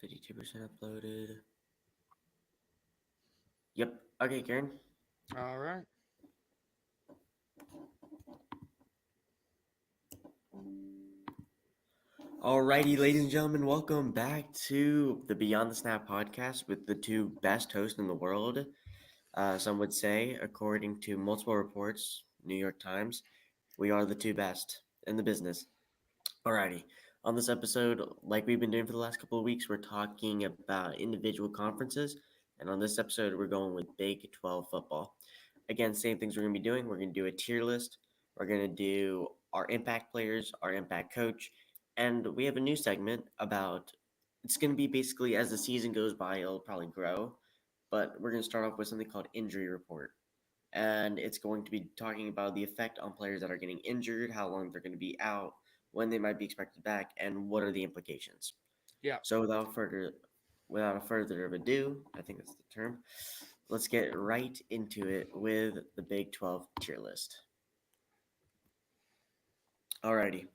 52% uploaded. Yep. Okay, Kieran. All right. Alrighty, ladies and gentlemen, welcome back to the Beyond the Snap podcast with the two best hosts in the world. Some would say, according to multiple reports, New York Times, we are the two best in the business. Alrighty. On this episode, like we've been doing for the last couple of weeks, we're talking about individual conferences. And on this episode, we're going with Big 12 football. Again, same things we're going to be doing. We're going to do a tier list. We're going to do our impact players, our impact coach. And we have a new segment about it's going to be basically as the season goes by, it'll probably grow. But we're going to start off with something called injury report. And it's going to be talking about the effect on players that are getting injured, how long they're going to be out, when they might be expected back, and what are the implications. Yeah. So without a further of ado, I think that's the term. Let's get right into it with the Big 12 tier list. Alrighty.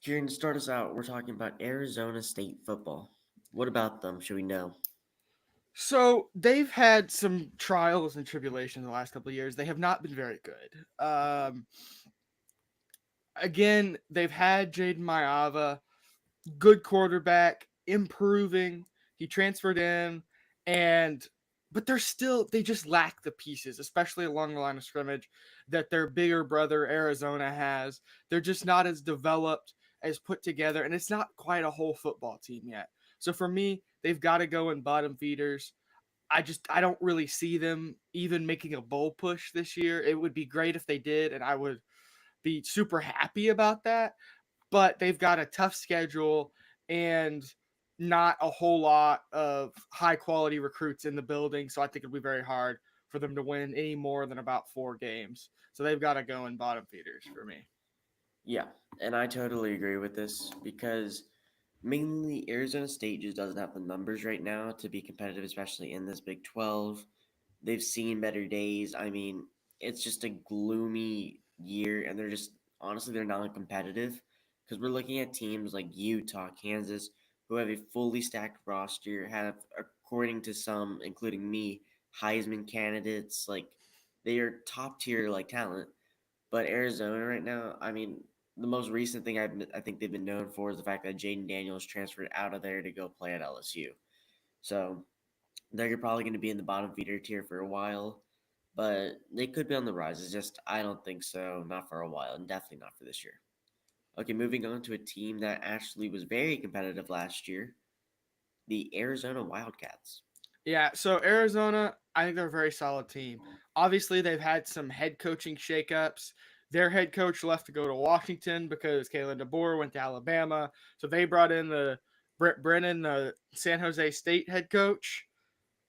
Kieran, to start us out, we're talking about Arizona State football. What about them should we know? So they've had some trials and tribulations the last couple of years. They have not been very good. Again, they've had Jaden Mayava, good quarterback, improving. He transferred in, and but they just lack the pieces, especially along the line of scrimmage, that their bigger brother Arizona has. They're just not as developed, as put together, and it's not quite a whole football team yet. So for me, they've got to go in bottom feeders. I don't really see them even making a bowl push this year. It would be great if they did, and I would be super happy about that. But they've got a tough schedule and not a whole lot of high quality recruits in the building. So I think it'll be very hard for them to win any more than about 4 games. So they've got to go in bottom feeders for me. Yeah, and I totally agree with this because mainly Arizona State just doesn't have the numbers right now to be competitive, especially in this Big 12. They've seen better days. I mean, it's just a gloomy year, and they're not competitive because we're looking at teams like Utah, Kansas, who have a fully stacked roster, have, according to some, including me, Heisman candidates. Like, they are top tier, like, talent. But Arizona right now, I mean, the most recent thing I think they've been known for is the fact that Jaden Daniels transferred out of there to go play at LSU. So they're probably going to be in the bottom feeder tier for a while, but they could be on the rise. It's just I don't think so. Not for a while, and definitely not for this year. Okay, moving on to a team that actually was very competitive last year, the Arizona Wildcats. Yeah, so Arizona, I think they're a very solid team. Obviously, they've had some head coaching shakeups. Their head coach left to go to Washington because Kalen DeBoer went to Alabama. So they brought in the Brett Brennan, the San Jose State head coach,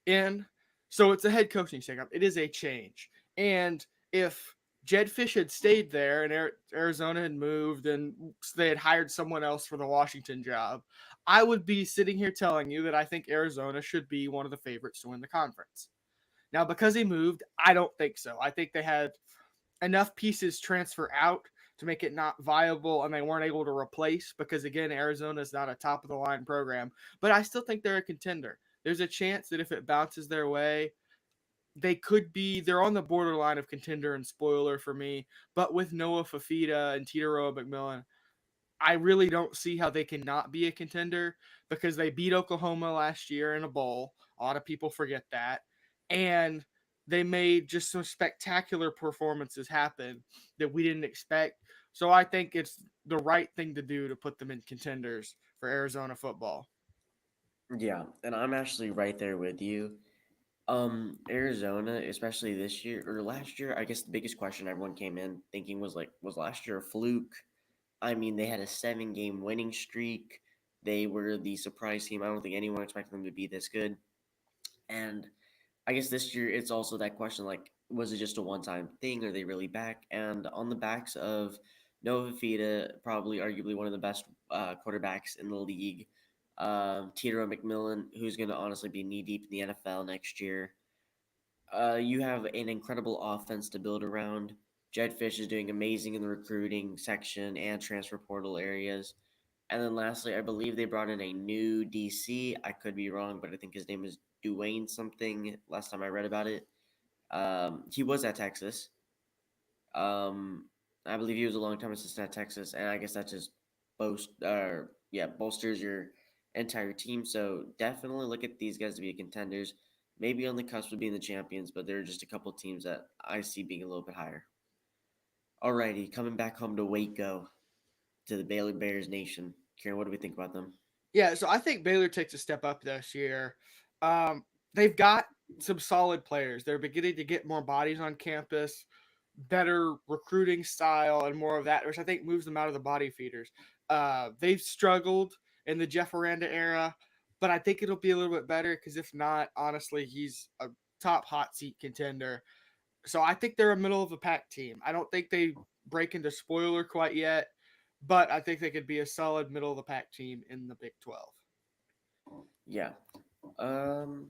in. So it's a head coaching shakeup. It is a change. And if Jed Fish had stayed there and Arizona had moved and they had hired someone else for the Washington job, I would be sitting here telling you that I think Arizona should be one of the favorites to win the conference. Now, because he moved, I don't think so. I think they had enough pieces transfer out to make it not viable and they weren't able to replace because again Arizona is not a top of the line program, but I still think they're a contender. There's a chance that if it bounces their way, they're on the borderline of contender and spoiler for me, but with Noah Fafita and Tito McMillan, I really don't see how they can not be a contender because they beat Oklahoma last year in a bowl. A lot of people forget that. And they made just some spectacular performances happen that we didn't expect. So I think it's the right thing to do to put them in contenders for Arizona football. Yeah, and I'm actually right there with you. Arizona, especially this year or last year, I guess the biggest question everyone came in thinking was like, was last year a fluke? I mean, they had a 7 game winning streak. They were the surprise team. I don't think anyone expected them to be this good. And I guess this year it's also that question like, was it just a one time thing? Are they really back? And on the backs of Nova Fida, probably arguably one of the best quarterbacks in the league, Tito McMillan, who's going to honestly be knee deep in the NFL next year. You have an incredible offense to build around. Jed Fish is doing amazing in the recruiting section and transfer portal areas. And then lastly, I believe they brought in a new DC. I could be wrong, but I think his name is Dwayne something. Last time I read about it, he was at Texas. Um, I believe he was a long time assistant at Texas, and I guess that just bolsters your entire team. So definitely look at these guys to be contenders. Maybe on the cusp of being the champions, but there are just a couple teams that I see being a little bit higher. Alrighty, coming back home to Waco, to the Baylor Bears Nation. Kieran, what do we think about them? Yeah, so I think Baylor takes a step up this year. Um, they've got some solid players. They're beginning to get more bodies on campus, better recruiting style, and more of that, which I think moves them out of the body feeders. They've struggled in the Jeff Aranda era, but I think it'll be a little bit better because if not, honestly, he's a top hot seat contender. So I think they're a middle of the pack team. I don't think they break into spoiler quite yet, but I think they could be a solid middle of the pack team in the Big 12. Yeah. Um,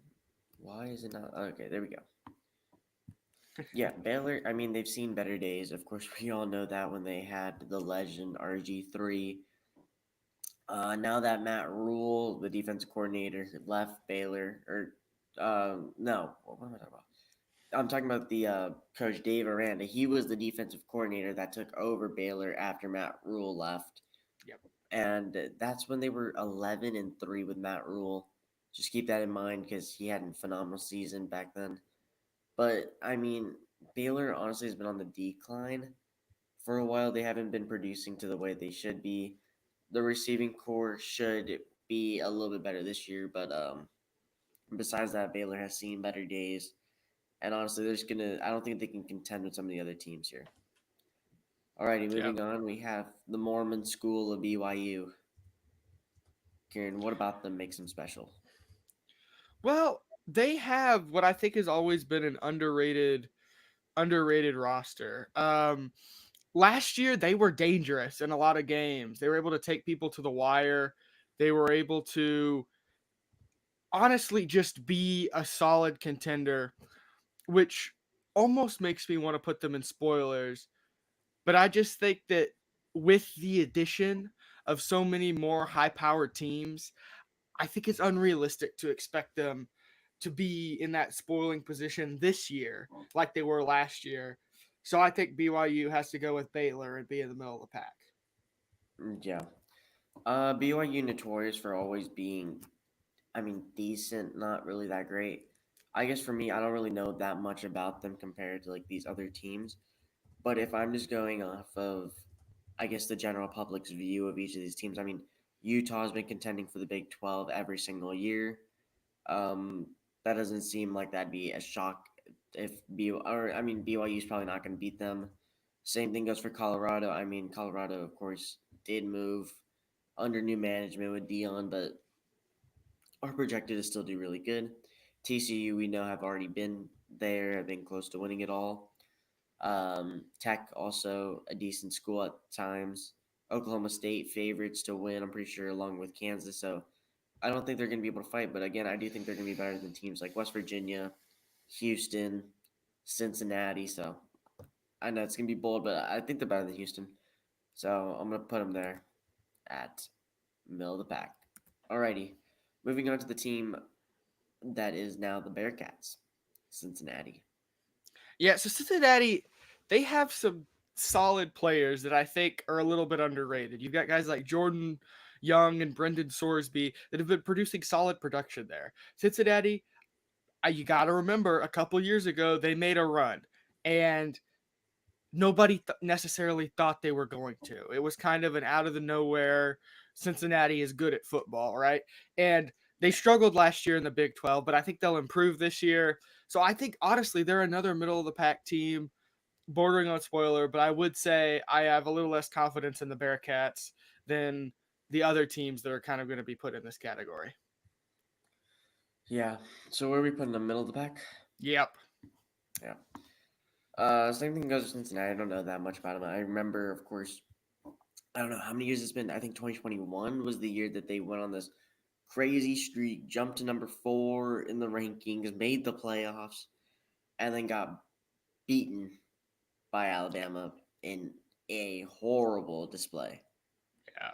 why is it not? Okay, there we go. Yeah, Baylor. I mean, they've seen better days. Of course, we all know that when they had the legend RG3. Now that Matt Rule, the defensive coordinator, left Baylor, or no, what am I talking about? I'm talking about the coach Dave Aranda. He was the defensive coordinator that took over Baylor after Matt Rule left, Yep. and that's when they were 11-3 with Matt Rule. Just keep that in mind because he had a phenomenal season back then. But I mean, Baylor honestly has been on the decline for a while. They haven't been producing to the way they should be. The receiving core should be a little bit better this year, but besides that, Baylor has seen better days. And honestly, they're just gonna. I don't think they can contend with some of the other teams here. Alrighty, Yep. moving on. We have the Mormon School of BYU. Kieran, what about them makes them special? Well, they have what I think has always been an underrated roster. Last year they were dangerous in a lot of games. They were able to take people to the wire. They were able to honestly just be a solid contender, which almost makes me want to put them in spoilers. But I just think that with the addition of so many more high powered teams, I think it's unrealistic to expect them to be in that spoiling position this year like they were last year. So I think BYU has to go with Baylor and be in the middle of the pack. Yeah. BYU notorious for always being, I mean, decent, not really that great. I guess for me, I don't really know that much about them compared to like these other teams. But if I'm just going off of, I guess, the general public's view of each of these teams, I mean, Utah's been contending for the Big 12 every single year. Um, that doesn't seem like that'd be a shock if BYU is probably not going to beat them. Same thing goes for Colorado. I mean, Colorado, of course, did move under new management with Dion, but are projected to still do really good. TCU, we know, have already been there, have been close to winning it all. Tech also a decent school at times. Oklahoma State favorites to win, I'm pretty sure, along with Kansas. So I don't think they're going to be able to fight, but again, I do think they're going to be better than teams like West Virginia, Houston, Cincinnati. So I know it's going to be bold, but I think they're better than Houston. So I'm going to put them there at middle of the pack. Alrighty, moving on to the team that is now the Bearcats, Cincinnati. Yeah, so Cincinnati, they have some solid players that I think are a little bit underrated. You've got guys like Jordan Young and Brendan Sorsby that have been producing solid production there. Cincinnati, you got to remember a couple years ago they made a run and nobody necessarily thought they were going to. It was kind of an out of the nowhere. Cincinnati is good at football, right? And they struggled last year in the Big 12, but I think they'll improve this year. So I think honestly they're another middle of the pack team, bordering on spoiler, but I would say I have a little less confidence in the Bearcats than the other teams that are kind of going to be put in this category. Yeah. So where are we putting the middle of the pack? Yep. Yeah. Same thing goes with Cincinnati. I don't know that much about them. I remember, of course, I don't know how many years it's been. I think 2021 was the year that they went on this crazy streak, jumped to number 4 in the rankings, made the playoffs, and then got beaten by Alabama in a horrible display. Yeah.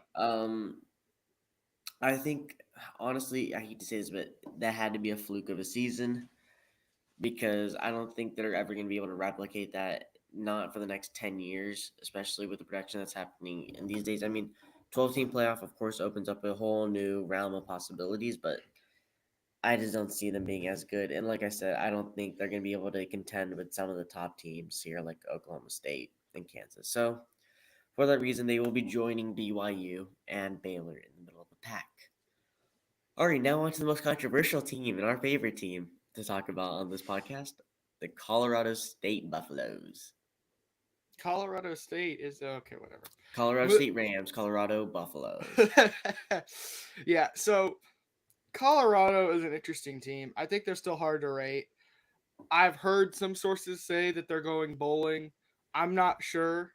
I think, honestly, I hate to say this, but that had to be a fluke of a season because I don't think they're ever going to be able to replicate that. Not for the next 10 years, especially with the production that's happening in these days. I mean, 12-team playoff, of course, opens up a whole new realm of possibilities, but I just don't see them being as good. And like I said, I don't think they're going to be able to contend with some of the top teams here, like Oklahoma State and Kansas. So, for that reason, they will be joining BYU and Baylor in the middle of the pack. All right, now on to the most controversial team and our favorite team to talk about on this podcast, the Colorado State Buffaloes. Colorado State is okay, whatever. Colorado State Rams, Colorado Buffaloes. Yeah, so Colorado is an interesting team. I think they're still hard to rate. I've heard some sources say that they're going bowling. I'm not sure.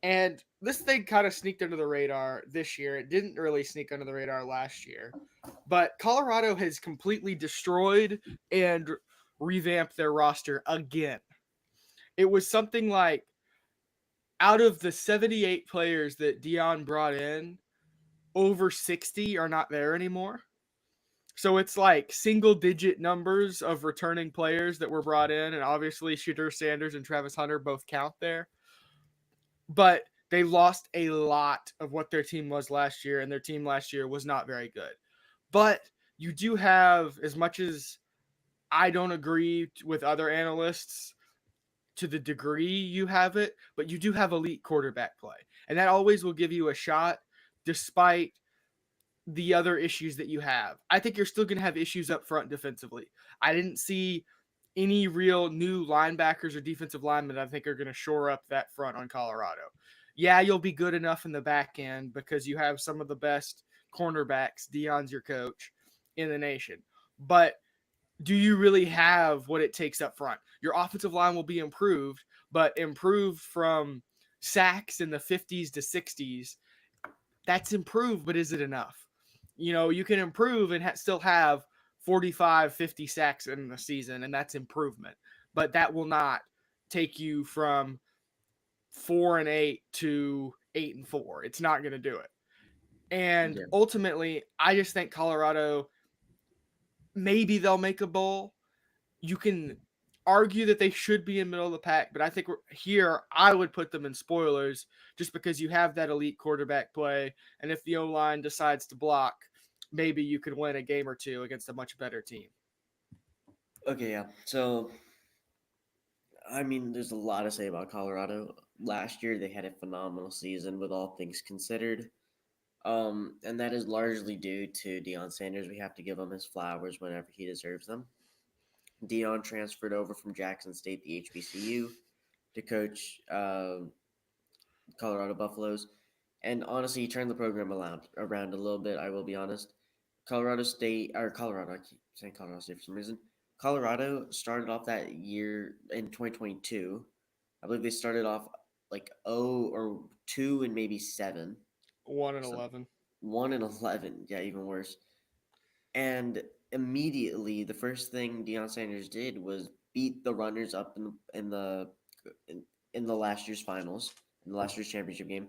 And this thing kind of sneaked under the radar this year. It didn't really sneak under the radar last year. But Colorado has completely destroyed and revamped their roster again. It was something like out of the 78 players that Dion brought in, over 60 are not there anymore. So it's like single digit numbers of returning players that were brought in. And obviously, Shedeur Sanders and Travis Hunter both count there. But they lost a lot of what their team was last year, and their team last year was not very good. But you do have, as much as I don't agree with other analysts to the degree you have it, but you do have elite quarterback play. And that always will give you a shot despite the other issues that you have. I think you're still going to have issues up front defensively. I didn't see any real new linebackers or defensive linemen that I think are going to shore up that front on Colorado. Yeah, you'll be good enough in the back end because you have some of the best cornerbacks. Dion's your coach in the nation. But do you really have what it takes up front? Your offensive line will be improved, but improved from sacks in the 50s to 60s. That's improved, but is it enough? You can improve and still have 45, 50 sacks in the season, and that's improvement. But that will not take you from 4-8 to 8-4. It's not going to do it. And Yeah. ultimately, I just think Colorado, maybe they'll make a bowl. You can argue that they should be in middle of the pack, but I think here I would put them in spoilers just because you have that elite quarterback play, and if the O line decides to block, maybe you could win a game or two against a much better team. Okay, yeah. So, I mean, there's a lot to say about Colorado. Last year, they had a phenomenal season with all things considered. And that is largely due to Deion Sanders. We have to give him his flowers whenever he deserves them. Dion transferred over from Jackson State, the HBCU, to coach Colorado Buffaloes. And honestly, he turned the program around a little bit, I will be honest. Colorado State, or Colorado, I keep saying Colorado State for some reason. Colorado started off that year in 2022. I believe they started off like 0 or 2 and maybe 7. 1-11. 1 and 11. Yeah, even worse. And immediately, the first thing Deion Sanders did was beat the runners up in, in the last year's finals, in the last year's championship game.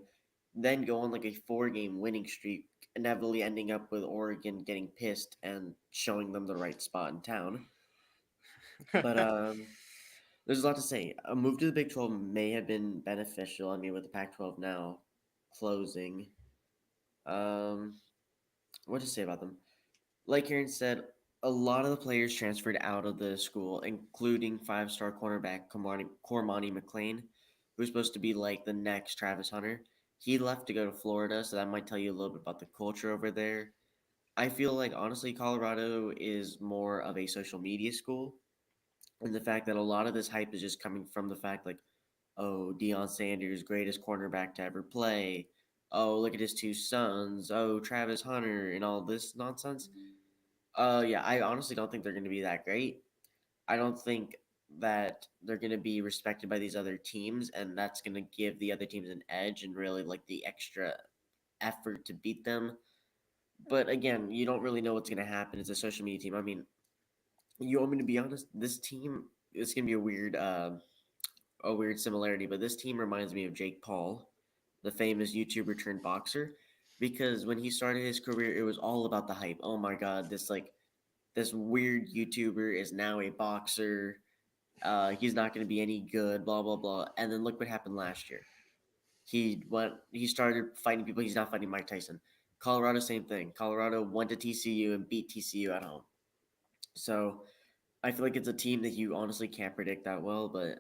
Then go on like a 4-game winning streak, inevitably ending up with Oregon getting pissed and showing them the right spot in town. But there's a lot to say. A move to the Big 12 may have been beneficial. I mean, with the Pac 12 now closing, um, what to say about them? Like Kieran said, a lot of the players transferred out of the school, including five-star cornerback Cormani McLean, who's supposed to be like the next Travis Hunter. He left to go to Florida, so that might tell you a little bit about the culture over there. I feel like honestly, Colorado is more of a social media school, and the fact that a lot of this hype is just coming from the fact like, oh, Deion Sanders, greatest cornerback to ever play. Oh, look at his two sons. Oh, Travis Hunter, and all this nonsense. Yeah, I honestly don't think they're going to be that great. I don't think that they're going to be respected by these other teams, and that's going to give the other teams an edge and really like the extra effort to beat them. But again, you don't really know what's going to happen. It's a social media team. I mean, you want me to be honest? This team is going to be a weird similarity, but this team reminds me of Jake Paul, the famous YouTuber turned boxer. because when he started his career, it was all about the hype. Oh my god, this weird YouTuber is now a boxer. He's not going to be any good. Blah blah blah. And then look what happened last year. He started fighting people. He's not fighting Mike Tyson. Colorado, same thing. Colorado went to TCU and beat TCU at home. So I feel like it's a team that you honestly can't predict that well, but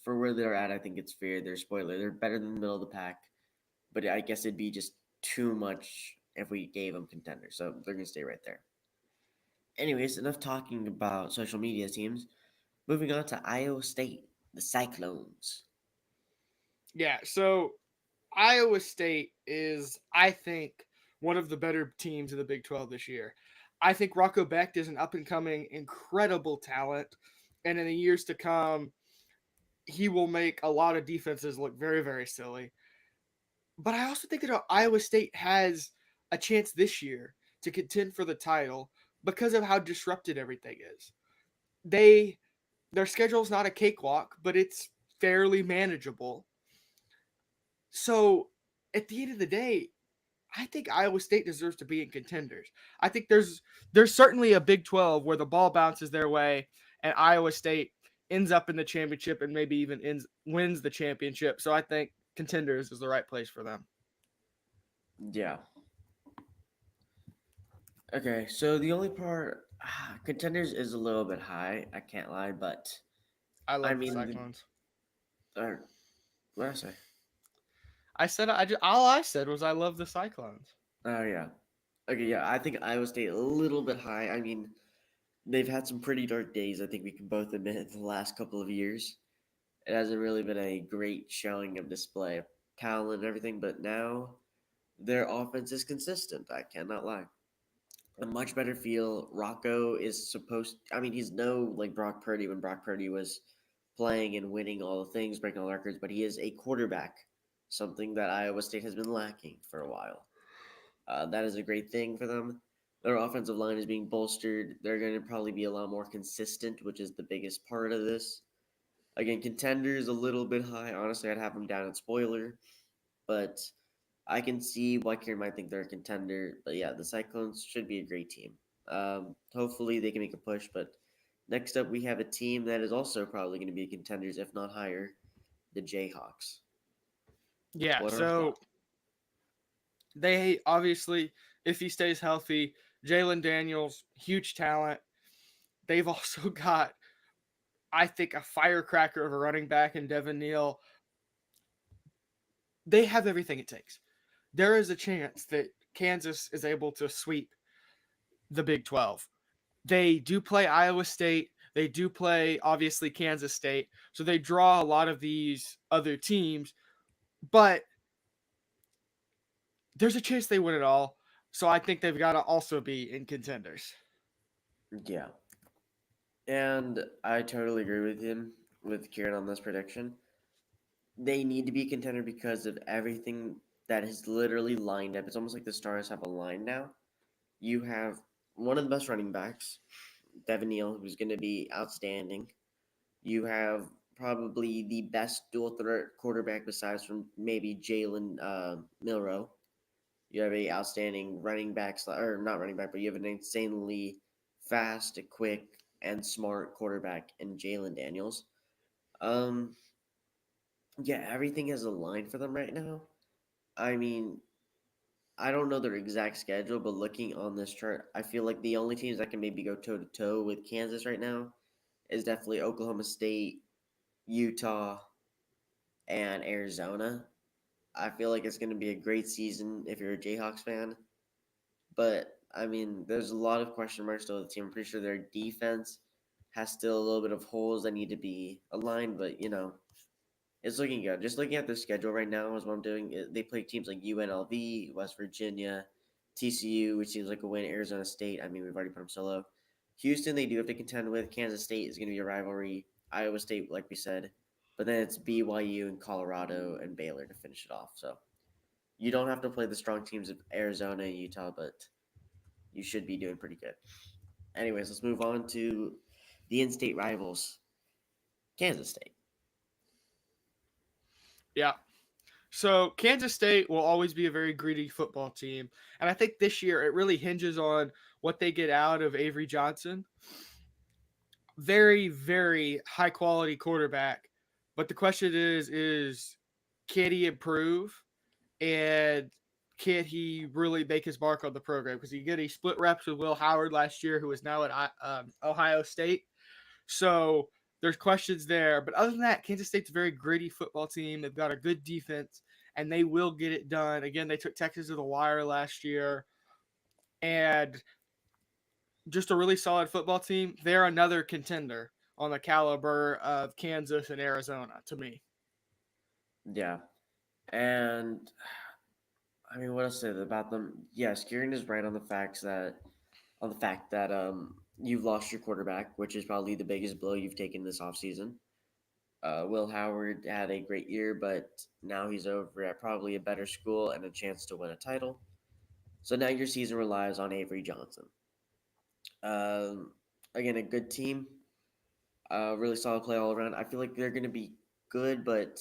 for where they're at, I think it's fair. They're spoiler. They're better than the middle of the pack, but I guess it'd be just too much if we gave them contenders. So they're gonna stay right there. Anyways, enough talking about social media teams. Moving on to Iowa State, the Cyclones. Yeah, so Iowa State is, I think, one of the better teams in the Big 12 this year. I think Rocco Becht is an up and coming, incredible talent. And in the years to come, he will make a lot of defenses look very, very silly. But I also think that Iowa State has a chance this year to contend for the title because of how disrupted everything is. They their schedule's not a cakewalk, but it's fairly manageable. So at the end of the day, I think Iowa State deserves to be in contenders. I think there's certainly a Big 12 where the ball bounces their way and Iowa State ends up in the championship and maybe even wins the championship. So I think contenders is the right place for them. Yeah. Okay, so the only part contenders is a little bit high. I can't lie, but I I love the mean, Cyclones. what did I say? I said all I said was I love the Cyclones. Oh yeah. Okay, yeah. I think Iowa State a little bit high. I mean, they've had some pretty dark days. I think we can both admit the last couple of years. It hasn't really been a great showing of display of talent and everything, but now their offense is consistent. I cannot lie. A much better feel. Rocco is supposed. I mean, he's no like Brock Purdy when Brock Purdy was playing and winning all the things, breaking all the records. But he is a quarterback, something that Iowa State has been lacking for a while. That is a great thing for them. Their offensive line is being bolstered. They're going to probably be a lot more consistent, which is the biggest part of this. Again, contenders a little bit high. Honestly, I'd have them down at spoiler, but I can see why Kieran might think they're a contender. But yeah, the Cyclones should be a great team. Hopefully, they can make a push. But next up, we have a team that is also probably going to be contenders, if not higher, the Jayhawks. Yeah, What are our so thoughts? they obviously, if he stays healthy, Jalen Daniels, huge talent. They've also got, I think, a firecracker of a running back in Devin Neal. They have everything it takes. There is a chance that Kansas is able to sweep the Big 12. They do play Iowa State. They do play, obviously, Kansas State. So they draw a lot of these other teams, but there's a chance they win it all. So I think they've got to also be in contenders. Yeah, and I totally agree with him, with Kieran on this prediction. They need to be a contender because of everything that is literally lined up. It's almost like the stars have aligned now. You have one of the best running backs, Devin Neal, who's going to be outstanding. You have probably the best dual threat quarterback besides from maybe Jalen Milrow. You have a outstanding running back, or not running back, but you have an insanely fast, quick, and smart quarterback in Jalen Daniels. Um, yeah, everything is aligned for them right now. I mean, I don't know their exact schedule, but looking on this chart, I feel like the only teams that can maybe go toe to toe with Kansas right now is definitely Oklahoma State, Utah, and Arizona. I feel like it's going to be a great season if you're a Jayhawks fan. But I mean, there's a lot of question marks still with the team. I'm pretty sure their defense has still a little bit of holes that need to be aligned. But it's looking good. Just looking at their schedule right now is what I'm doing. They play teams like UNLV, West Virginia, TCU, which seems like a win. Arizona State. I mean, we've already put them solo. Houston, they do have to contend with. Kansas State is going to be a rivalry. Iowa State, like we said, but then it's BYU and Colorado and Baylor to finish it off. So you don't have to play the strong teams of Arizona and Utah, but you should be doing pretty good. Anyways, let's move on to the in-state rivals, Kansas State. Yeah. So Kansas State will always be a very greedy football team, and I think this year it really hinges on what they get out of Avery Johnson. Very, very high quality quarterback, but the question is can he improve and can he really make his mark on the program? Because he split reps with Will Howard last year, who is now at Ohio State. So there's questions there. But other than that, Kansas State's a very gritty football team. They've got a good defense, and they will get it done. Again, they took Texas to the wire last year, and just a really solid football team. They're another contender on the caliber of Kansas and Arizona to me. Yeah. And I mean, what else to say about them? Yes, Kieran is right on the fact that you've lost your quarterback, which is probably the biggest blow you've taken this offseason. Will Howard had a great year, but now he's over at probably a better school and a chance to win a title. So now your season relies on Avery Johnson. Um, Again, a good team, really solid play all around. I feel like they're going to be good, but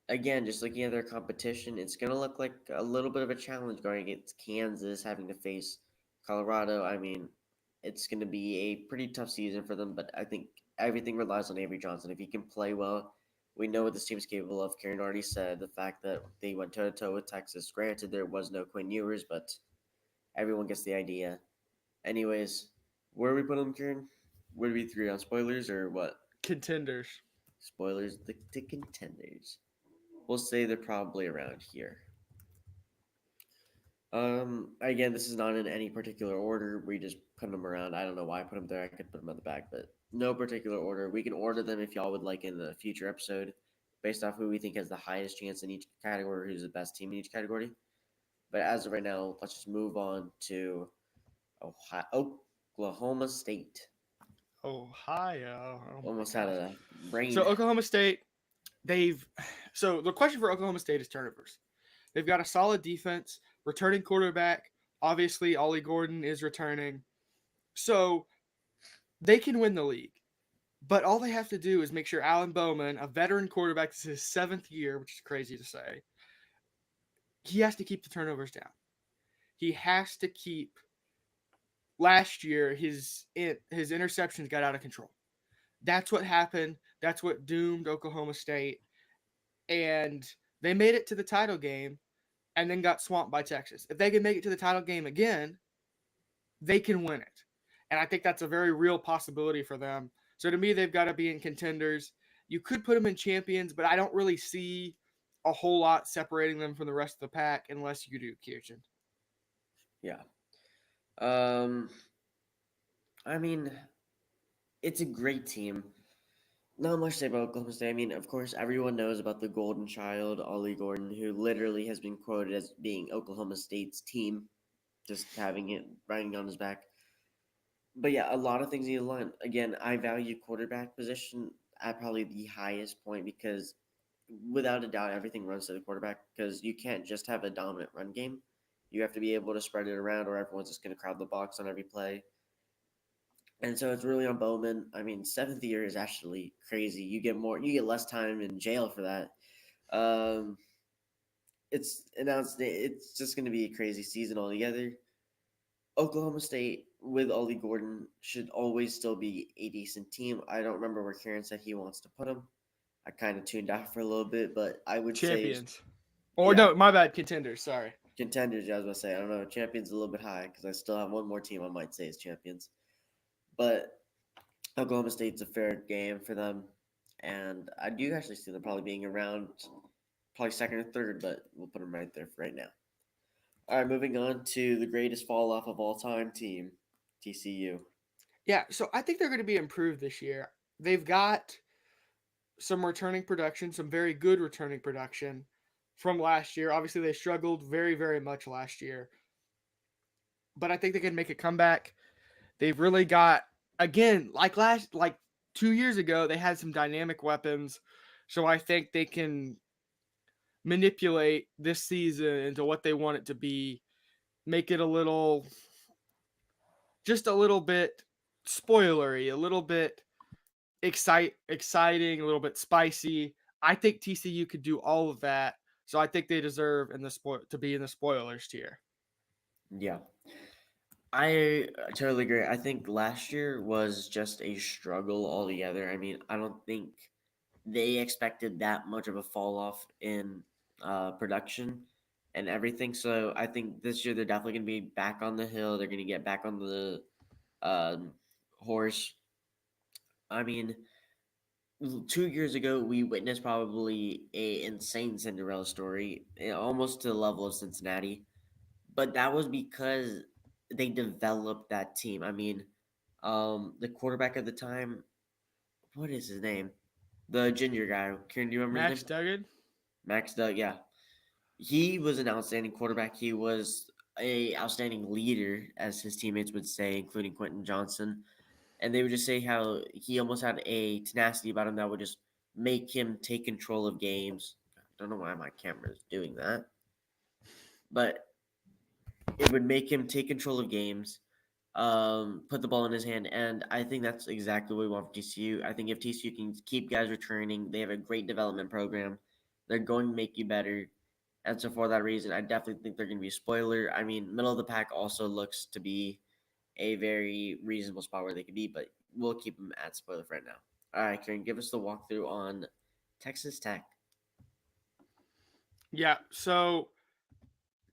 again, just looking at their competition, it's going to look like a little bit of a challenge going against Kansas, having to face Colorado. I mean, it's going to be a pretty tough season for them, but I think everything relies on Avery Johnson. If he can play well, we know what this team is capable of. Karen already said the fact that they went toe to toe with Texas. Granted, there was no Quinn Ewers, but everyone gets the idea. Anyways, where we put them, Karen? Where do we three on spoilers or what? Contenders. Spoilers, the contenders. We'll say they're probably around here. Again, this is not in any particular order. We just put them around. I don't know why I put them there. I could put them on the back, but no particular order. We can order them if y'all would like in the future episode, based off who we think has the highest chance in each category, who's the best team in each category. But as of right now, let's just move on to Oklahoma State. Ohio. Oh my Almost had gosh. a brain. So Oklahoma State, they've so the question for Oklahoma State is turnovers. They've got a solid defense, returning quarterback. Obviously, Ollie Gordon is returning. So they can win the league. But all they have to do is make sure Alan Bowman, a veteran quarterback, this is his 7th year, which is crazy to say, he has to keep the turnovers down. He has to keep last year his interceptions got out of control. That's what happened. That's what doomed Oklahoma State. And they made it to the title game and then got swamped by Texas. If they can make it to the title game again, they can win it. And I think that's a very real possibility for them. So to me, they've got to be in contenders. You could put them in champions, but I don't really see a whole lot separating them from the rest of the pack unless you do, Kirsten. Yeah. Um, I mean, it's a great team. Not much to say about Oklahoma State. I mean, of course, everyone knows about the golden child, Ollie Gordon, who literally has been quoted as being Oklahoma State's team, just having it riding on his back. But yeah, a lot of things need to line. Again, I value quarterback position at probably the highest point because without a doubt, everything runs to the quarterback because you can't just have a dominant run game. You have to be able to spread it around, or everyone's just going to crowd the box on every play. And so it's really on Bowman. I mean, 7th year is actually crazy. You get less time in jail for that. Um, it's announced. It's just going to be a crazy season altogether. Oklahoma State with Ollie Gordon should always still be a decent team. I don't remember where Karen said he wants to put him. I kind of tuned out for a little bit, but I would say, Champions. Or yeah, no, my bad, contenders. Sorry. contenders. Yeah, I was gonna say I don't know. Champions a little bit high because I still have one more team I might say is champions, but Oklahoma State's a fair game for them, and I do actually see them probably being around, probably second or third, but we'll put them right there for right now. All right, moving on to the greatest fall off of all time team, TCU. Yeah, so I think they're going to be improved this year. They've got some returning production, some very good returning production from last year. Obviously, they struggled very, very much last year, but I think they can make a comeback. They've really got again, like 2 years ago, they had some dynamic weapons, so I think they can manipulate this season into what they want it to be, make it just a little bit spoilery, a little bit exciting, a little bit spicy. I think TCU could do all of that So I think they deserve to be in the spoilers tier. Yeah, I totally agree. I think last year was just a struggle altogether. I mean, I don't think they expected that much of a fall off in production and everything. So I think this year they're definitely going to be back on the hill. They're going to get back on the um, horse. I mean, 2 years ago we witnessed probably a insane Cinderella story, almost to the level of Cincinnati. But that was because they developed that team. I mean, the quarterback at the time, what is his name? The ginger guy. Kieran, do you remember his Max name? Duggan. Max Doug. Yeah, he was an outstanding quarterback. He was a outstanding leader, as his teammates would say, including Quentin Johnson. And they would just say how he almost had a tenacity about him that would just make him take control of games. I don't know why my camera is doing that, but it would make him take control of games, put the ball in his hand, and I think that's exactly what we want for TCU. I think if TCU can keep guys returning, they have a great development program. They're going to make you better. And so for that reason, I definitely think they're going to be a spoiler. I mean, middle of the pack also looks to be a very reasonable spot where they could be, but we'll keep them at spoiler for right now. All right, Karen, give us the walkthrough on Texas Tech. Yeah, so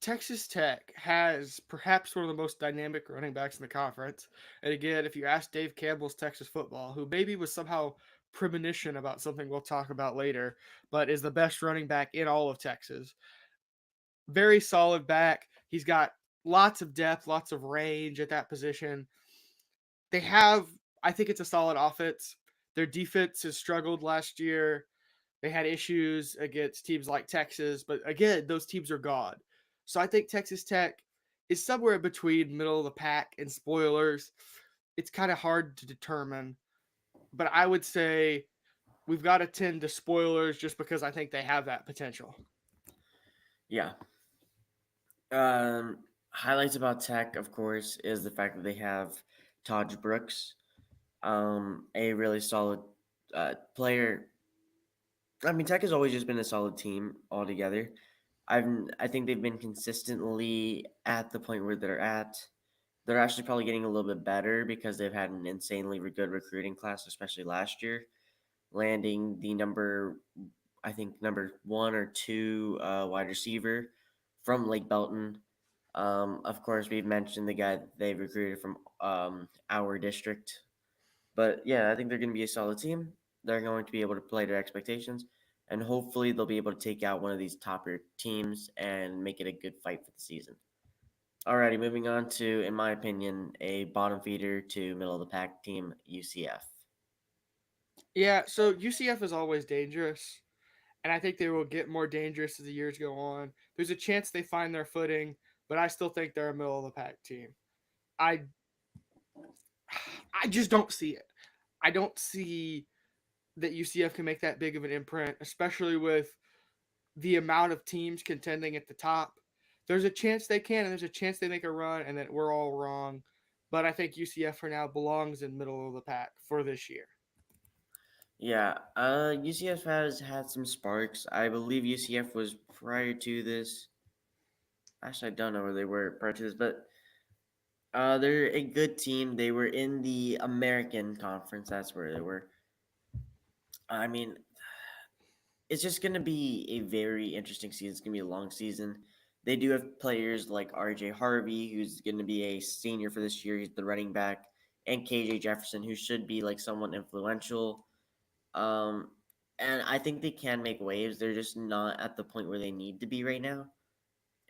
Texas Tech has perhaps one of the most dynamic running backs in the conference. And again, if you ask Dave Campbell's Texas football, who maybe was somehow premonition about something we'll talk about later, but is the best running back in all of Texas. Very solid back. He's got lots of depth, lots of range at that position. They have, I think it's a solid offense. Their defense has struggled last year. They had issues against teams like Texas, but again, those teams are God. So I think Texas Tech is somewhere between middle of the pack and spoilers. It's kind of hard to determine, but I would say we've got to tend to spoilers just because I think they have that potential. Yeah. Highlights about Tech, of course, is the fact that they have Taj Brooks, a really solid player. I mean, Tech has always just been a solid team altogether. I think they've been consistently at the point where they're at. They're actually probably getting a little bit better because they've had an insanely good recruiting class, especially last year, landing the I think number one or two wide receiver from Lake Belton. Of course, we've mentioned the guy that they've recruited from our district. But yeah, I think they're going to be a solid team. They're going to be able to play their expectations, and hopefully they'll be able to take out one of these topper teams and make it a good fight for the season. Alrighty, moving on to, in my opinion, a bottom feeder to middle of the pack team, UCF. Yeah, so UCF is always dangerous, and I think they will get more dangerous as the years go on. There's a chance they find their footing, but I still think they're a middle of the pack team. I I just don't see it. I don't see that UCF can make that big of an imprint, especially with the amount of teams contending at the top. There's a chance they can, and there's a chance they make a run, and that we're all wrong. But I think UCF for now belongs in middle of the pack for this year. Yeah, UCF has had some sparks. I believe UCF was prior to this. Actually, I don't know where they were prior to this, but they're a good team. They were in the American Conference. That's where they were. I mean, it's just going to be a very interesting season. It's going to be a long season. They do have players like RJ Harvey, who's going to be a senior for this year. He's the running back, and KJ Jefferson, who should be like someone influential. Um, and I think they can make waves. They're just not at the point where they need to be right now.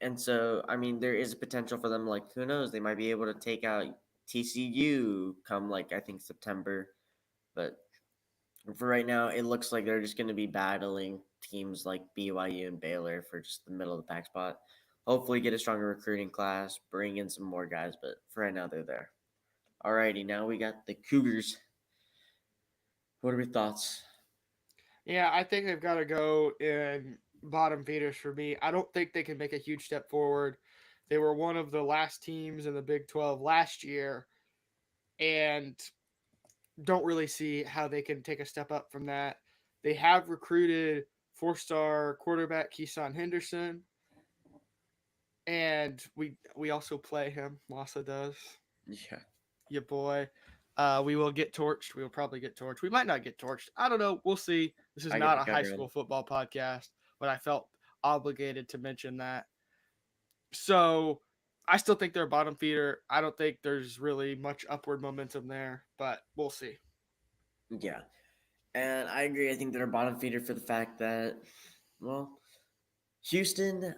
And so, I mean, there is a potential for them. Like, who knows? They might be able to take out TCU come like I think September. But for right now, it looks like they're just going to be battling teams like BYU and Baylor for just the middle of the pack spot. Hopefully, get a stronger recruiting class, bring in some more guys. But for right now, they're there. Alrighty, now we got the Cougars. What are your thoughts? Yeah, I think they've got to go in bottom feeders for me. I don't think they can make a huge step forward. They were one of the last teams in the Big 12 last year, and don't really see how they can take a step up from that. They have recruited 4-star quarterback Keyshawn Henderson, and we also play him. Lassa does. Yeah, Your boy. We will get torched. We will probably get torched. We might not get torched. I don't know. We'll see. This is I get not to a high cover him. school football podcast, but I felt obligated to mention that. So I still think they're a bottom feeder. I don't think there's really much upward momentum there, but we'll see. Yeah, and I agree. I think they're a bottom feeder for the fact that, well, Houston.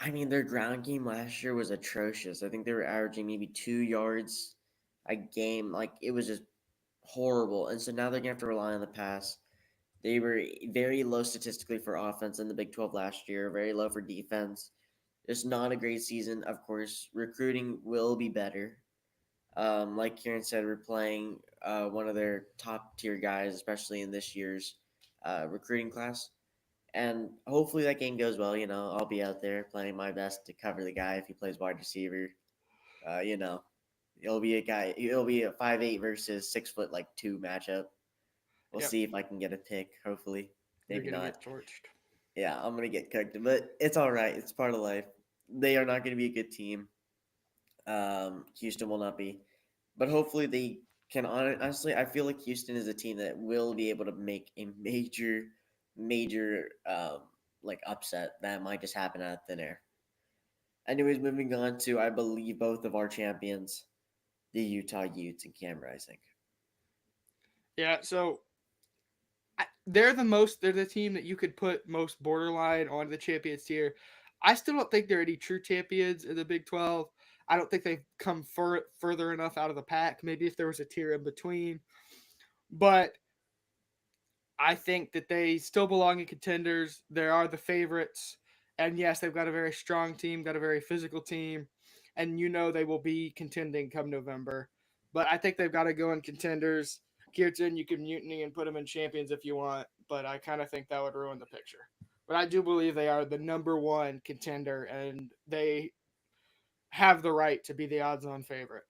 I mean, their ground game last year was atrocious. I think they were averaging maybe 2 yards a game. Like it was just horrible. And so now they're gonna have to rely on the pass. They were very low statistically for offense in the Big 12 last year, very low for defense. It's not a great season. Of course, recruiting will be better. Like Kieran said, we're playing one of their top tier guys, especially in this year's recruiting class. And hopefully that game goes well. I'll be out there playing my best to cover the guy if he plays wide receiver. Uh, you know, it'll be a guy. It'll be a 5'8" versus 6 foot like 2 matchup. We'll Yep, see if I can get a pick. Hopefully, you're maybe gonna not. get torched. Yeah, I'm gonna get cooked, but it's all right. It's part of life. They are not gonna be a good team. Houston will not be, but hopefully they can. Honestly, I feel like Houston is a team that will be able to make a major like upset that might just happen out of thin air. Anyways, moving on to I believe both of our champions, the Utah Utes and Cam Rising. Yeah, so they're the team that you could put most borderline on the champions tier. I still don't think they're any true champions in the Big 12. I don't think they've come further enough out of the pack. Maybe if there was a tier in between, but I think that they still belong in contenders. They are the favorites. And yes, they've got a very strong team, got a very physical team, and they will be contending come November. But I think they've got to go in contenders. Kirtan, you can mutiny and put them in champions if you want, but I kind of think that would ruin the picture. But I do believe they are the number one contender, and they have the right to be the odds-on favorite.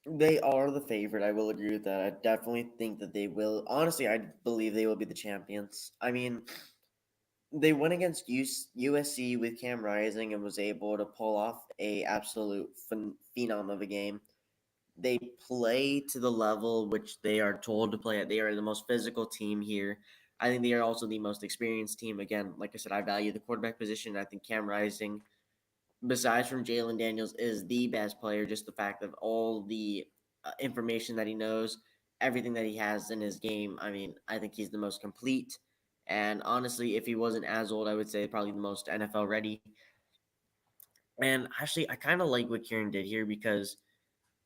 They are the favorite. I will agree with that. I definitely think that they will. Honestly, I believe they will be the champions. I mean, they went against USC with Cam Rising and was able to pull off a absolute phenom of a game. They play to the level which they are told to play at. They are the most physical team here. I think they are also the most experienced team. Again, like I said, I value the quarterback position. I think Cam Rising, besides from Jalen Daniels, is the best player. Just the fact of all the information that he knows, everything that he has in his game. I mean, I think he's the most complete. And honestly, if he wasn't as old, I would say probably the most NFL ready. And actually, I kind of like what Kieran did here because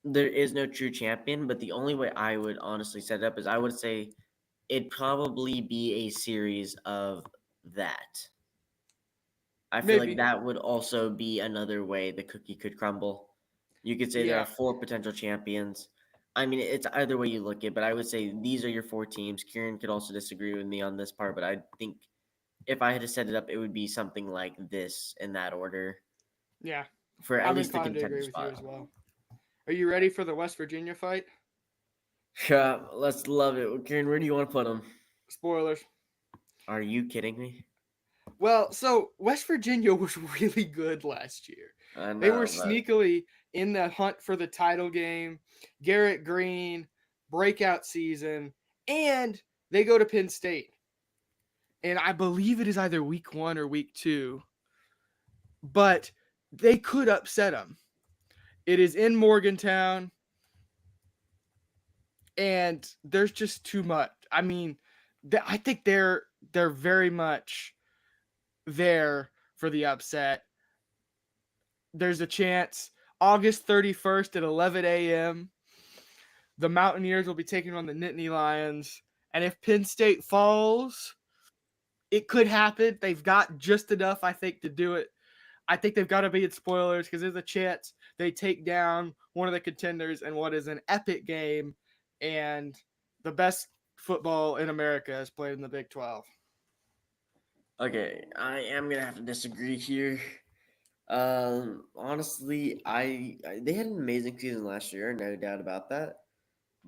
there is no true champion. But the only way I would honestly set it up is I would say it'd probably be a series of that. I feel like Maybe. that would also be another way the cookie could crumble. You could say there are Yeah. four potential champions. I mean, it's either way you look at it, but I would say these are your four teams. Kieran could also disagree with me on this part, but I think if I had to set it up, it would be something like this in that order Yeah. for at I'm least the inclined to contender agree with you spot. as well. Are you ready for the West Virginia fight? Yeah, let's love it. Kieran, where do you want to put them? Spoilers. Are you kidding me? Well, so West Virginia was really good last year. I They were know, but sneakily in the hunt for the title game. Garrett Green, breakout season, and they go to Penn State. And I believe it is either week 1 or week 2, but they could upset them. It is in Morgantown, and there's just too much. I mean, I think they're very much there for the upset. There's a chance August 31st at 11 a.m. The Mountaineers will be taking on the Nittany Lions. And if Penn State falls, it could happen. They've got just enough, I think, to do it. I think they've got to be in spoilers because there's a chance they take down one of the contenders in what is an epic game. And the best football in America is played in the Big 12. okay, I am gonna have to disagree here. Honestly, I they had an amazing season last year, no doubt about that.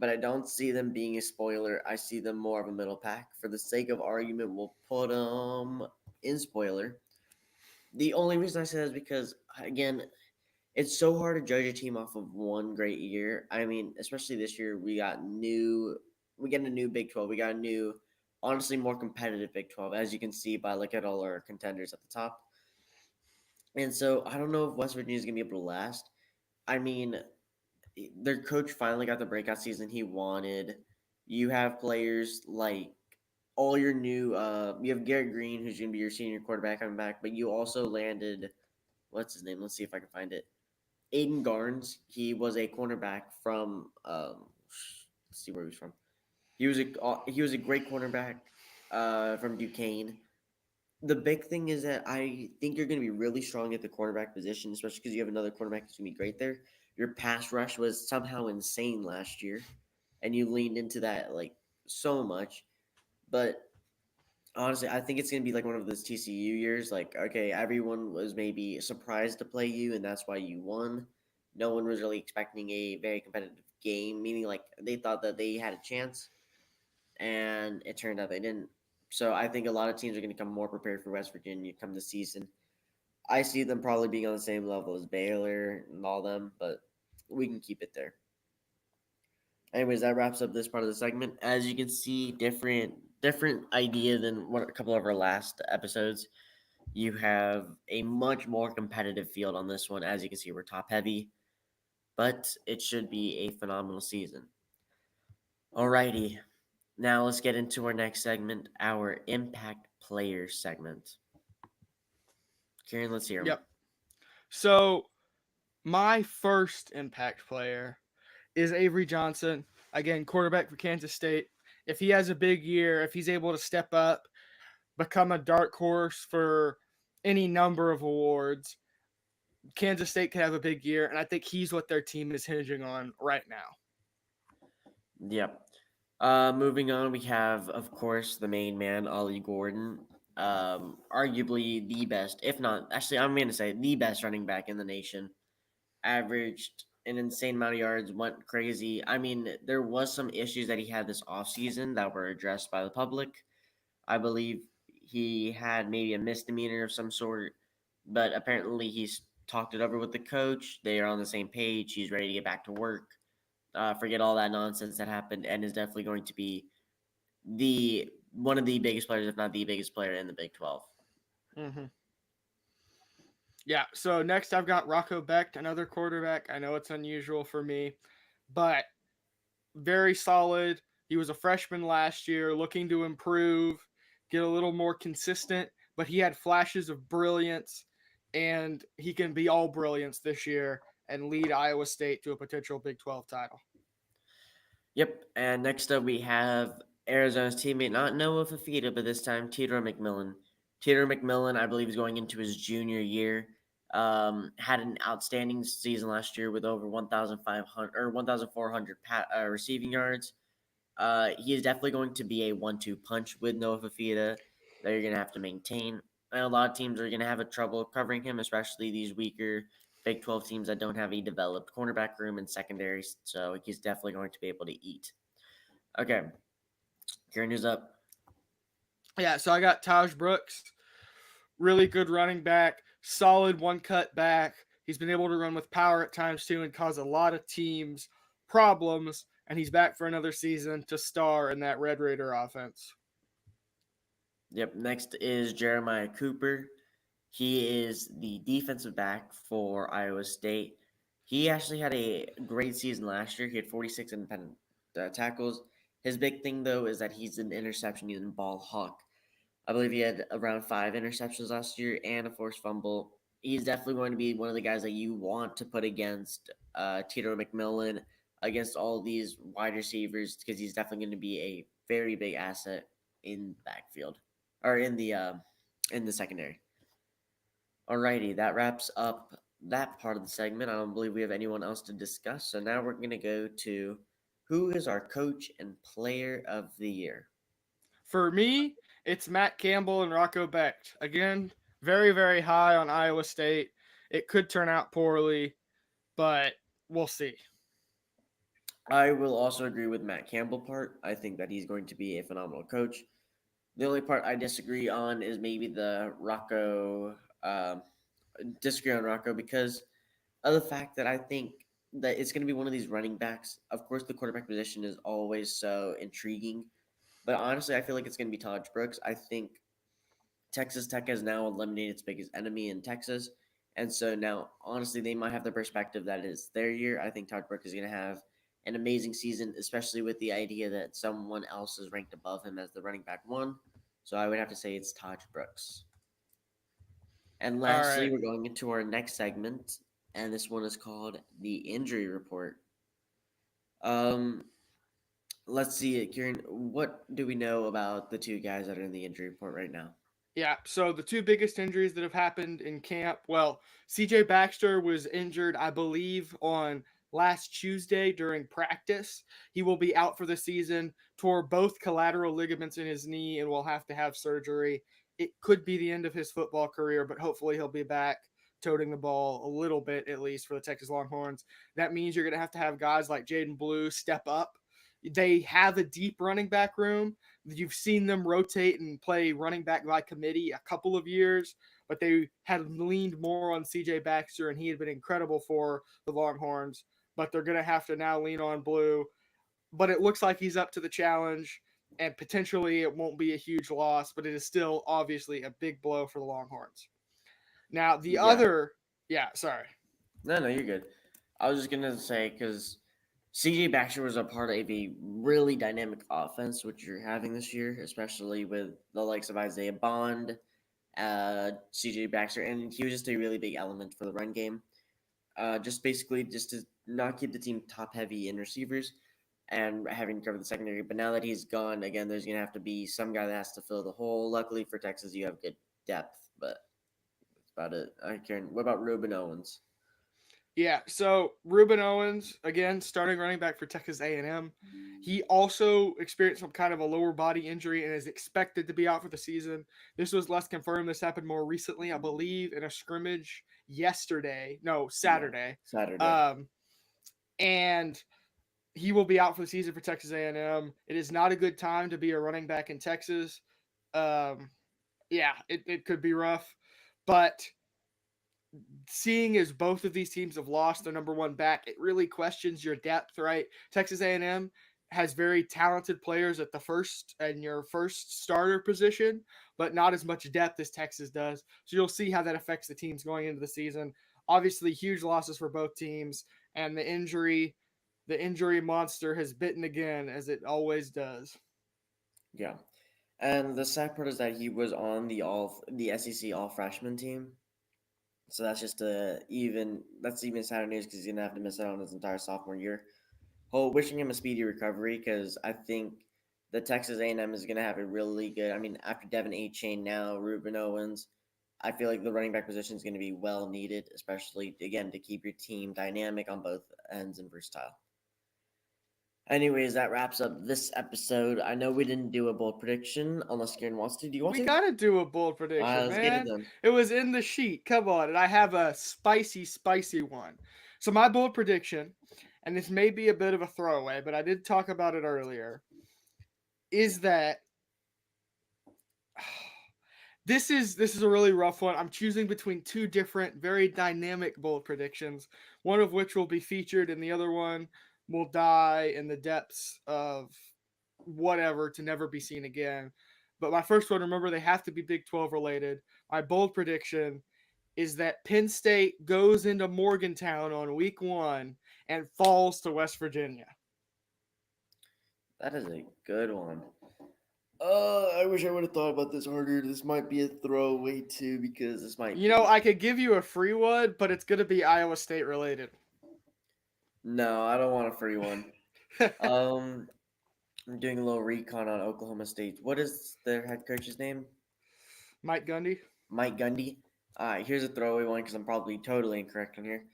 but I don't see them being a spoiler. I see them more of a middle pack. For the sake of argument, we'll put them in spoiler. The only reason I say that is because, again, it's so hard to judge a team off of one great year. I mean, especially this year, we get a new Big 12. We got a new, honestly, more competitive Big 12, as you can see by look at all our contenders at the top. And so I don't know if West Virginia is going to be able to last. I mean, their coach finally got the breakout season he wanted. You have players like all your new, you have Garrett Green, who's going to be your senior quarterback coming back, but you also landed, what's his name? Let's see if I can find it. Aiden Garnes. He was a cornerback from, let's see where he was from. He was a great cornerback from Duquesne. The big thing is that I think you're going to be really strong at the cornerback position, especially because you have another cornerback that's going to be great there. Your pass rush was somehow insane last year, and you leaned into that like so much. But honestly, I think it's going to be like one of those TCU years. Like, okay, everyone was maybe surprised to play you, and that's why you won. No one was really expecting a very competitive game, meaning like they thought that they had a chance, and it turned out they didn't. So I think a lot of teams are going to come more prepared for West Virginia come the season. I see them probably being on the same level as Baylor and all them, but we can keep it there. Anyways, that wraps up this part of the segment. As you can see, different idea than what a couple of our last episodes. You have a much more competitive field on this one. As you can see, we're top heavy, but it should be a phenomenal season. Alrighty, now let's get into our next segment, our impact players segment. Kieran, let's hear them. Yep. So my first impact player is Avery Johnson. Again, quarterback for Kansas State. If he has a big year, if he's able to step up, become a dark horse for any number of awards, Kansas State could have a big year, and I think he's what their team is hinging on right now. Yep. Moving on, we have, of course, the main man, Ollie Gordon. Arguably the best, if not, actually, I'm going to say the best running back in the nation. Averaged an insane amount of yards, went crazy. I mean, there was some issues that he had this offseason that were addressed by the public. I believe he had maybe a misdemeanor of some sort, but apparently he's talked it over with the coach. They are on the same page. He's ready to get back to work. Forget all that nonsense that happened, and is definitely going to be the one of the biggest players, if not the biggest player in the Big 12. Mm-hmm. Yeah, so next I've got Rocco Becht, another quarterback. I know it's unusual for me, but very solid. He was a freshman last year, looking to improve, get a little more consistent, but he had flashes of brilliance, and he can be all brilliance this year and lead Iowa State to a potential Big 12 title. Yep, and next up we have Arizona's teammate, not Noah Fafita, but this time Teodoro McMillan. Teodoro McMillan, I believe, is going into his junior year. Had an outstanding season last year with over 1,500 or 1,400 receiving yards. He is definitely going to be a 1-2 punch with Noah Fafita that you're going to have to maintain. And a lot of teams are going to have a trouble covering him, especially these weaker Big 12 teams that don't have a developed cornerback room and secondary. So he's definitely going to be able to eat. Okay, Kieran is up. Yeah, so I got Taj Brooks, really good running back, solid one cut back. He's been able to run with power at times too and cause a lot of teams problems. And he's back for another season to star in that Red Raider offense. Yep, next is Jeremiah Cooper. He is the defensive back for Iowa State. He actually had a great season last year. He had 46 independent tackles. His big thing, though, is that he's an interception, he's a ball hawk. I believe he had around 5 interceptions last year and a forced fumble. He's definitely going to be one of the guys that you want to put against Tito McMillan, against all these wide receivers, because he's definitely going to be a very big asset in the backfield or in the secondary. Alrighty, that wraps up that part of the segment. I don't believe we have anyone else to discuss. So now we're going to go to who is our coach and player of the year. For me, it's Matt Campbell and Rocco Becht. Again, very, very high on Iowa State. It could turn out poorly, but we'll see. I will also agree with Matt Campbell part. I think that he's going to be a phenomenal coach. The only part I disagree on is maybe the Rocco. Disagree on Rocco because of the fact that I think that it's going to be one of these running backs. Of course, the quarterback position is always so intriguing, but honestly, I feel like it's going to be Taj Brooks. I think Texas Tech has now eliminated its biggest enemy in Texas. And so now, honestly, they might have the perspective that it's their year. I think Todd Burke is going to have an amazing season, especially with the idea that someone else is ranked above him as the running back one. So I would have to say it's Todd Brooks. And All lastly, right. we're going into our next segment, and this one is called the injury report. Um, let's see it, Kieran. What do we know about the two guys that are in the injury report right now? Yeah, so the two biggest injuries that have happened in camp, well, CJ Baxter was injured, I believe, on last Tuesday during practice. He will be out for the season, tore both collateral ligaments in his knee, and will have to have surgery. It could be the end of his football career, but hopefully he'll be back toting the ball a little bit at least for the Texas Longhorns. That means you're going to have guys like Jaden Blue step up. They have a deep running back room. You've seen them rotate and play running back by committee a couple of years, but they had leaned more on CJ Baxter, and he had been incredible for the Longhorns. But they're going to have to now lean on Blue. But it looks like he's up to the challenge, and potentially it won't be a huge loss, but it is still obviously a big blow for the Longhorns. Now, the Yeah. other, yeah, sorry. No, you're good. I was just gonna say because CJ Baxter was a part of a really dynamic offense, which you're having this year, especially with the likes of Isaiah Bond, CJ Baxter, and he was just a really big element for the run game. Just basically just to not keep the team top heavy in receivers and having to cover the secondary. But now that he's gone, again, there's gonna have to be some guy that has to fill the hole. Luckily for Texas, you have good depth, but that's about it. Karen, what about Ruben Owens? Yeah, so Ruben Owens again, starting running back for Texas A&M. He also experienced some kind of a lower body injury and is expected to be out for the season. This was less confirmed. This happened more recently, I believe, in a scrimmage yesterday. No, Yeah, Saturday. Saturday. Um, and he will be out for the season for Texas A&M. It is not a good time to be a running back in Texas. Um, yeah, it could be rough, but seeing as both of these teams have lost their number one back, it really questions your depth, right? Texas A&M has very talented players at the first and your first starter position, but not as much depth as Texas does. So you'll see how that affects the teams going into the season. Obviously, huge losses for both teams, and the injury monster has bitten again, as it always does. Yeah. And the sad part is that he was on the SEC All Freshman team, so that's just that's even sadder news because he's gonna have to miss out on his entire sophomore year. Wishing him a speedy recovery because I think the Texas A&M is gonna have a really good. I mean, after Devin A. Chain now, Ruben Owens, I feel like the running back position is gonna be well needed, especially again to keep your team dynamic on both ends and versatile. Anyways, that wraps up this episode. I know we didn't do a bold prediction unless Kieran wants to. Do you want We to? gotta do a bold prediction, Let's get it man. done. It was in the sheet. Come on, and I have a spicy, spicy one. So my bold prediction, and this may be a bit of a throwaway, but I did talk about it earlier, is that this is a really rough one. I'm choosing between two different, very dynamic bold predictions. One of which will be featured, and the other one will die in the depths of whatever to never be seen again. But my first one, remember, they have to be Big 12 related. My bold prediction is that Penn State goes into Morgantown on week 1 and falls to West Virginia. That is a good one. I wish I would have thought about this harder. This might be a throwaway too because this might You know, be. I could give you a free one, but it's going to be Iowa State related. No, I don't want a free one. Um, I'm doing a little recon on Oklahoma State. What is their head coach's name? Mike Gundy. Mike Gundy. Here's a throwaway one because I'm probably totally incorrect on here.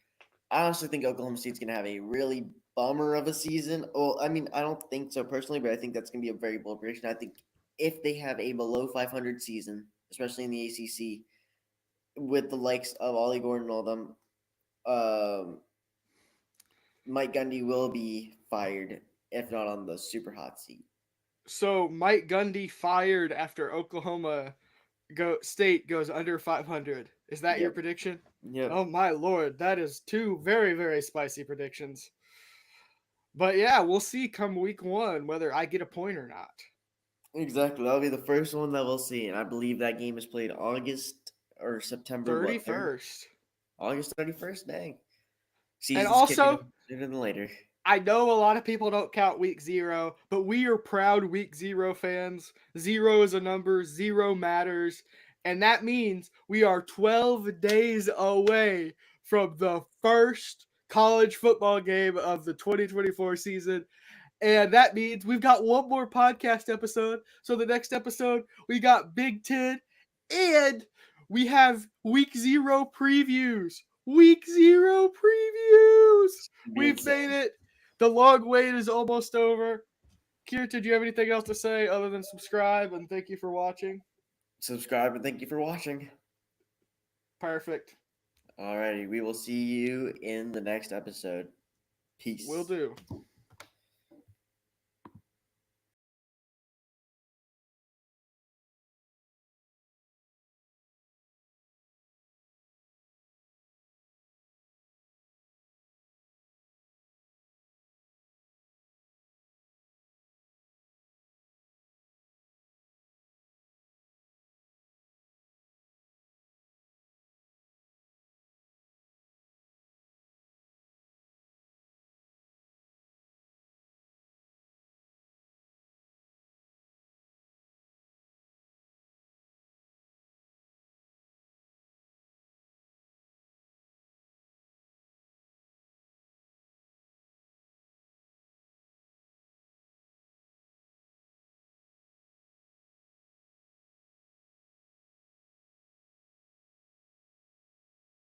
I honestly think Oklahoma State's gonna have a really bummer of a season. Well, I mean, I don't think so personally, but I think that's gonna be a very bold prediction. I think if they have a below 500 season, especially in the ACC, with the likes of Ollie Gordon and all them, Mike Gundy will be fired, if not on the super hot seat. So Mike Gundy fired after Oklahoma State goes under 500. Is that your Yep. prediction? Yep. Oh my lord, that is two very very spicy predictions. But yeah, we'll see come week 1 whether I get a point or not. Exactly. That'll be the first one that we'll see. And I believe that game is played August or September, what, 3rd? 31st. August 31st? Dang. And Season's kicking off also, sooner than later. I know a lot of people don't count week 0, but we are proud week 0 fans. 0 is a number, 0 matters. And that means we are 12 days away from the first college football game of the 2024 season. And that means we've got one more podcast episode. So the next episode, we got Big Ten and we have week 0 previews. Week 0 previews. It'd be We've made insane. it. The long wait is almost over. Kirtan, do you have anything else to say other than subscribe and thank you for watching? Subscribe and thank you for watching. Perfect. Alrighty, we will see you in the next episode. Peace. Will do.